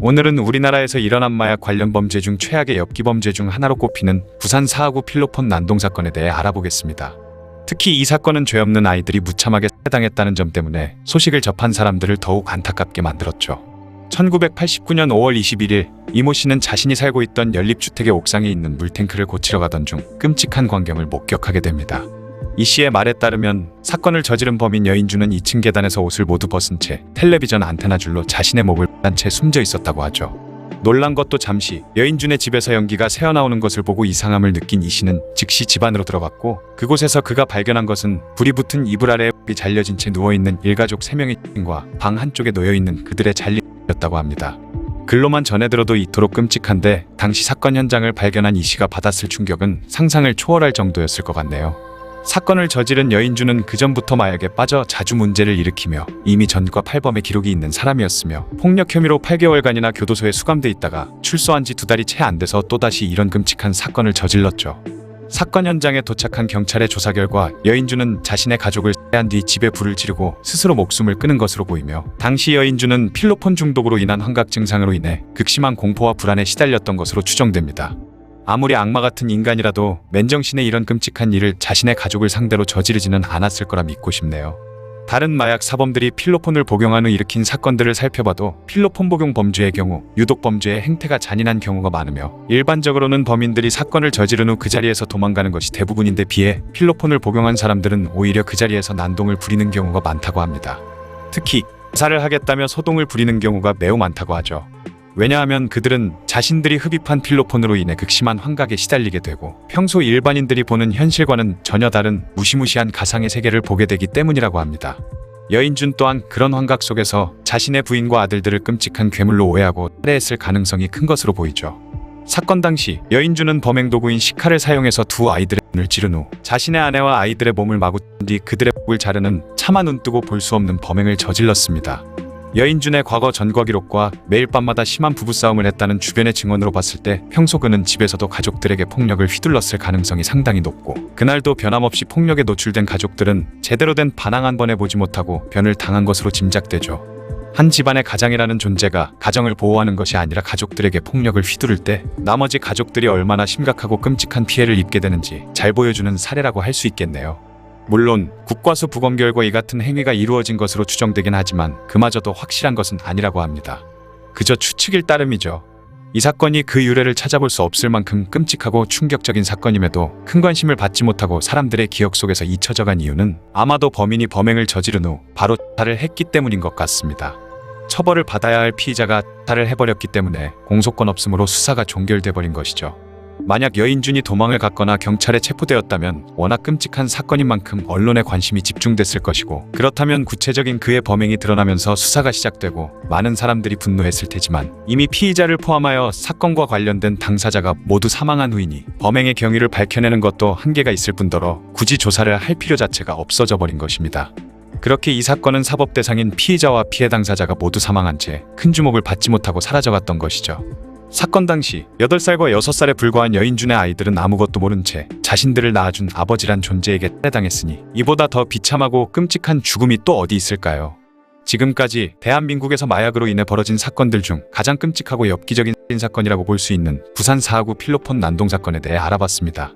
오늘은 우리나라에서 일어난 마약 관련 범죄 중 최악의 엽기 범죄 중 하나로 꼽히는 부산 4.9 필로폰 난동 사건에 대해 알아보겠습니다. 특히 이 사건은 죄 없는 아이들이 무참하게 살해당했다는 점 때문에 소식을 접한 사람들을 더욱 안타깝게 만들었죠. 1989년 5월 21일 이모 씨는 자신이 살고 있던 연립주택의 옥상에 있는 물탱크를 고치러 가던 중 끔찍한 광경을 목격하게 됩니다. 이 씨의 말에 따르면 사건을 저지른 범인 여인주는 2층 계단에서 옷을 모두 벗은 채 텔레비전 안테나 줄로 자신의 목을 딴 채 숨져 있었다고 하죠. 놀란 것도 잠시, 여인준의 집에서 연기가 새어나오는 것을 보고 이상함을 느낀 이 씨는 즉시 집 안으로 들어갔고, 그곳에서 그가 발견한 것은 불이 붙은 이불 아래에 잘려진 채 누워있는 일가족 3명의 과 방 한쪽에 놓여있는 그들의 잘림이었다고 합니다. 글로만 전해 들어도 이토록 끔찍한데 당시 사건 현장을 발견한 이 씨가 받았을 충격은 상상을 초월할 정도였을 것 같네요. 사건을 저지른 여인주는 그전부터 마약에 빠져 자주 문제를 일으키며 이미 전과 팔범의 기록이 있는 사람이었으며 폭력 혐의로 8개월간이나 교도소에 수감돼 있다가 출소한 지 2달이 채 안 돼서 또다시 이런 끔찍한 사건을 저질렀죠. 사건 현장에 도착한 경찰의 조사 결과 여인주는 자신의 가족을 살해한 뒤 집에 불을 지르고 스스로 목숨을 끊은 것으로 보이며, 당시 여인주는 필로폰 중독으로 인한 환각 증상으로 인해 극심한 공포와 불안에 시달렸던 것으로 추정됩니다. 아무리 악마 같은 인간이라도 맨정신에 이런 끔찍한 일을 자신의 가족을 상대로 저지르지는 않았을 거라 믿고 싶네요. 다른 마약 사범들이 필로폰을 복용한 후 일으킨 사건들을 살펴봐도 필로폰 복용 범죄의 경우 유독 범죄의 행태가 잔인한 경우가 많으며, 일반적으로는 범인들이 사건을 저지른 후 그 자리에서 도망가는 것이 대부분인데 비해 필로폰을 복용한 사람들은 오히려 그 자리에서 난동을 부리는 경우가 많다고 합니다. 특히 자살을 하겠다며 소동을 부리는 경우가 매우 많다고 하죠. 왜냐하면 그들은 자신들이 흡입한 필로폰으로 인해 극심한 환각에 시달리게 되고 평소 일반인들이 보는 현실과는 전혀 다른 무시무시한 가상의 세계를 보게 되기 때문이라고 합니다. 여인준 또한 그런 환각 속에서 자신의 부인과 아들들을 끔찍한 괴물로 오해하고 살해했을 가능성이 큰 것으로 보이죠. 사건 당시 여인준은 범행 도구인 식칼을 사용해서 두 아이들의 눈을 찌른 후 자신의 아내와 아이들의 몸을 마구 뒤 그들의 목을 자르는 차마 눈뜨고 볼 수 없는 범행을 저질렀습니다. 여인준의 과거 전과 기록과 매일 밤마다 심한 부부싸움을 했다는 주변의 증언으로 봤을 때 평소 그는 집에서도 가족들에게 폭력을 휘둘렀을 가능성이 상당히 높고, 그날도 변함없이 폭력에 노출된 가족들은 제대로 된 반항 한 번 해보지 못하고 변을 당한 것으로 짐작되죠. 한 집안의 가장이라는 존재가 가정을 보호하는 것이 아니라 가족들에게 폭력을 휘두를 때 나머지 가족들이 얼마나 심각하고 끔찍한 피해를 입게 되는지 잘 보여주는 사례라고 할 수 있겠네요. 물론 국과수 부검 결과 이 같은 행위가 이루어진 것으로 추정되긴 하지만 그마저도 확실한 것은 아니라고 합니다. 그저 추측일 따름이죠. 이 사건이 그 유래를 찾아볼 수 없을 만큼 끔찍하고 충격적인 사건임에도 큰 관심을 받지 못하고 사람들의 기억 속에서 잊혀져간 이유는 아마도 범인이 범행을 저지른 후 바로 자살을 했기 때문인 것 같습니다. 처벌을 받아야 할 피의자가 자살을 해버렸기 때문에 공소권 없음으로 수사가 종결돼 버린 것이죠. 만약 여인준이 도망을 갔거나 경찰에 체포되었다면 워낙 끔찍한 사건인 만큼 언론의 관심이 집중됐을 것이고, 그렇다면 구체적인 그의 범행이 드러나면서 수사가 시작되고 많은 사람들이 분노했을 테지만, 이미 피의자를 포함하여 사건과 관련된 당사자가 모두 사망한 후이니 범행의 경위를 밝혀내는 것도 한계가 있을 뿐더러 굳이 조사를 할 필요 자체가 없어져 버린 것입니다. 그렇게 이 사건은 사법 대상인 피의자와 피해 당사자가 모두 사망한 채 큰 주목을 받지 못하고 사라져갔던 것이죠. 사건 당시 8살과 6살에 불과한 여인준의 아이들은 아무것도 모른 채 자신들을 낳아준 아버지란 존재에게 살해당했으니 이보다 더 비참하고 끔찍한 죽음이 또 어디 있을까요? 지금까지 대한민국에서 마약으로 인해 벌어진 사건들 중 가장 끔찍하고 엽기적인 살인사건이라고 볼 수 있는 부산 4.9 필로폰 난동 사건에 대해 알아봤습니다.